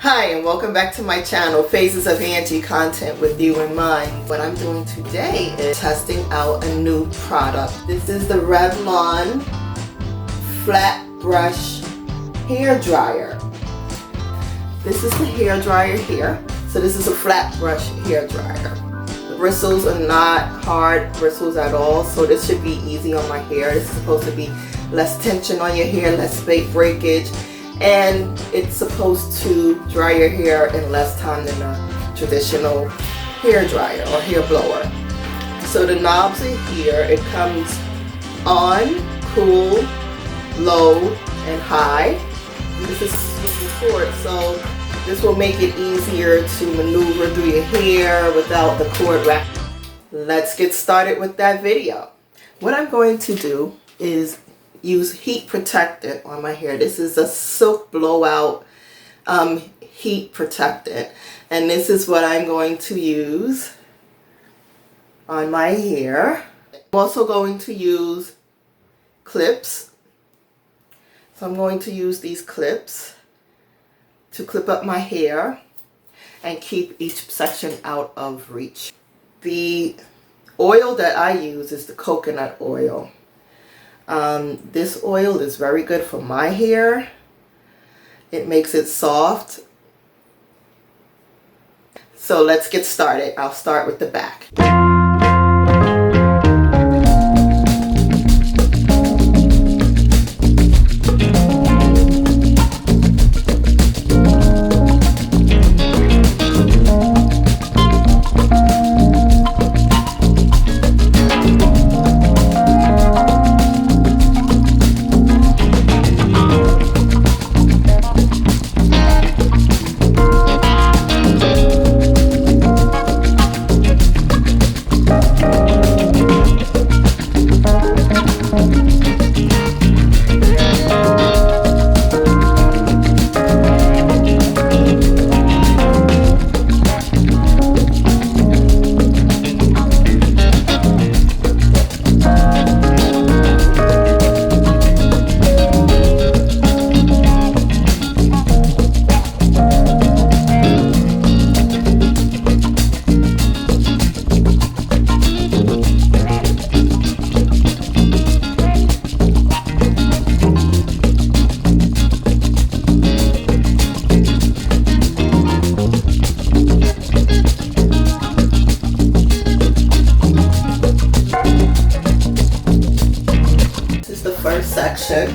Hi, and welcome back to my channel, Phases of Angie, content with you in mind. What I'm doing today is testing out a new product. This is the Revlon flat brush hair dryer. This is the hair dryer here. So this is a flat brush hair dryer. The bristles are not hard bristles at all, so this should be easy on my hair. This is supposed to be less tension on your hair, less breakage. And it's supposed to dry your hair in less time than a traditional hair dryer or hair blower. So the knobs are here. It comes on, cool, low, and high. This is super cord, so this will make it easier to maneuver through your hair without the cord wrap. Let's get started with that video. What I'm going to do is use heat protectant on my hair. This is a silk blowout heat protectant, and this is what I'm going to use on my hair. I'm also going to use clips. So I'm going to use these clips to clip up my hair and keep each section out of reach. The oil that I use is the coconut oil. This oil is very good for my hair. It makes it soft. So let's get started. I'll start with the back. First section.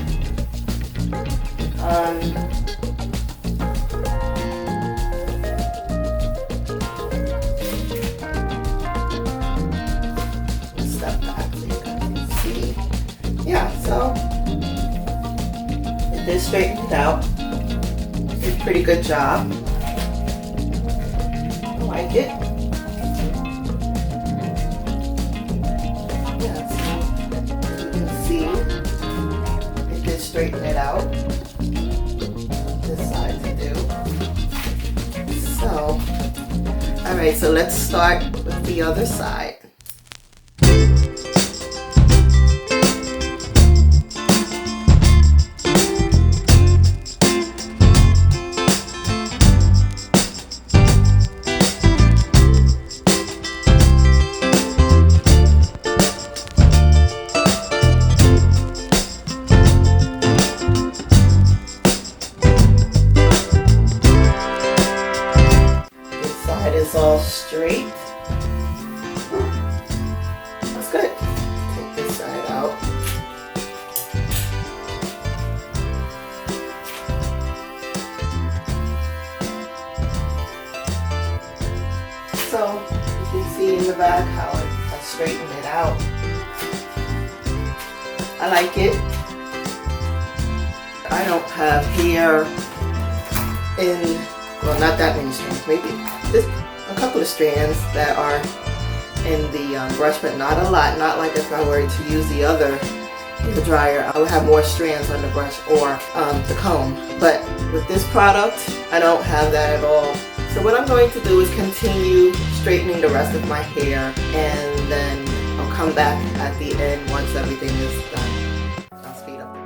Step back so you can see. Yeah, so it did straighten it out. Did a pretty good job. I like it. Straighten it out. This side to do. So, alright, so let's start with the other side. All straight. That's good. Take this side out. So you can see in the back how I straightened it out. I like it. I don't have hair in, well, not that many strands, maybe this. A couple of strands that are in the brush, but not a lot. Not like if I were to use the other hair dryer, I would have more strands on the brush or the comb. But with this product, I don't have that at all. So what I'm going to do is continue straightening the rest of my hair, and then I'll come back at the end once everything is done. I'll speed up.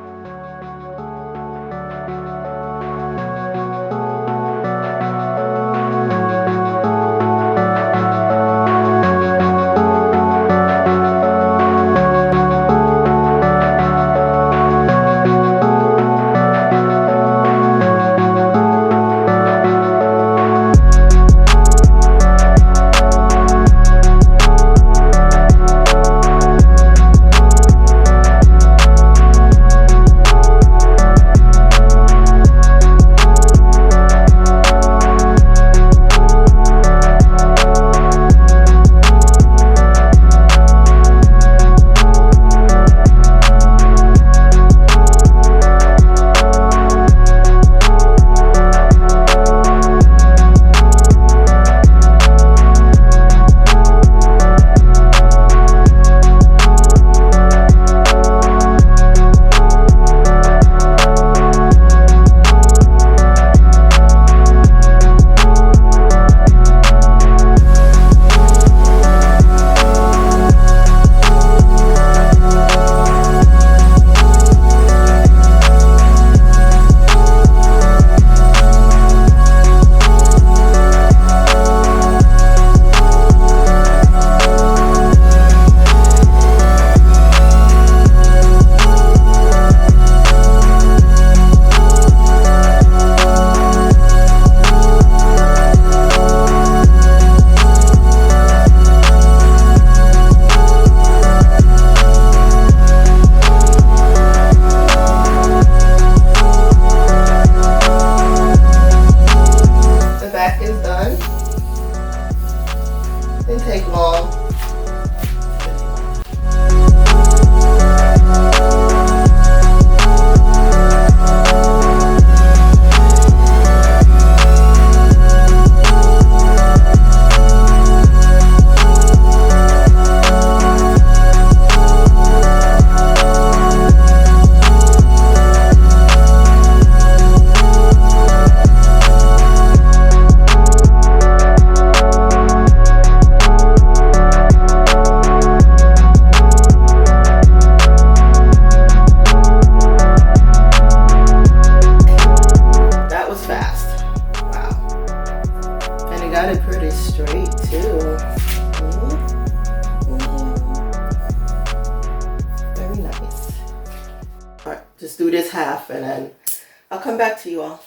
back to you all.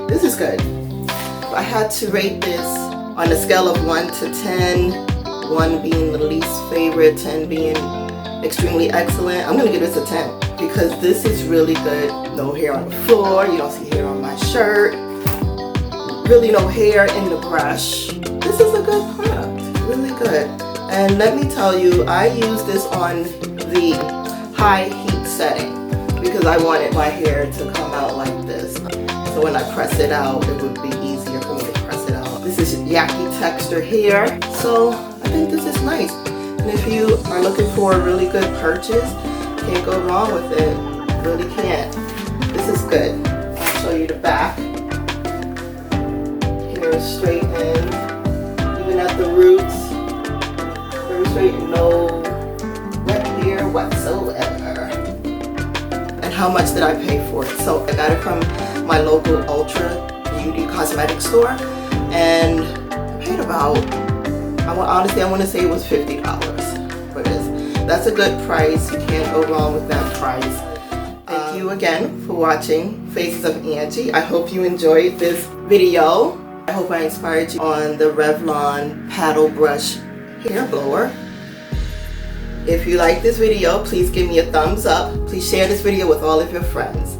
This is good. If I had to rate this on a scale of 1 to 10, 1 being the least favorite, 10 being extremely excellent, I'm gonna give this a 10 because this is really good. No hair on the floor, you don't see hair on my shirt, really no hair in the brush. This is a good product, really good. And let me tell you, I use this on the high heat setting because I wanted my hair to come out like this. So when I press it out, it would be easier for me to press it out. This is yucky texture hair, so I think this is nice. And if you are looking for a really good purchase, can't go wrong with it. Really can't. This is good. I'll show you the back. Hair is straightened, even at the roots. Very straight, no wet hair whatsoever. And how much did I pay for it? So I got it from my local Ultra Beauty cosmetic store, and I paid about, honestly I want to say it was $50 for this. That's a good price. You can't go wrong with that price. Thank you again for watching Faces of Angie. I hope you enjoyed this video. I hope I inspired you on the Revlon paddle brush hair blower. If you like this video, please give me a thumbs up. Please share this video with all of your friends.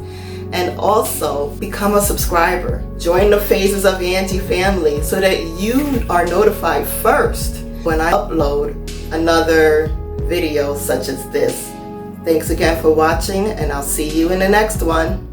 And also become a subscriber. Join the Faces of Angie family so that you are notified first when I upload another video such as this. Thanks again for watching, and I'll see you in the next one.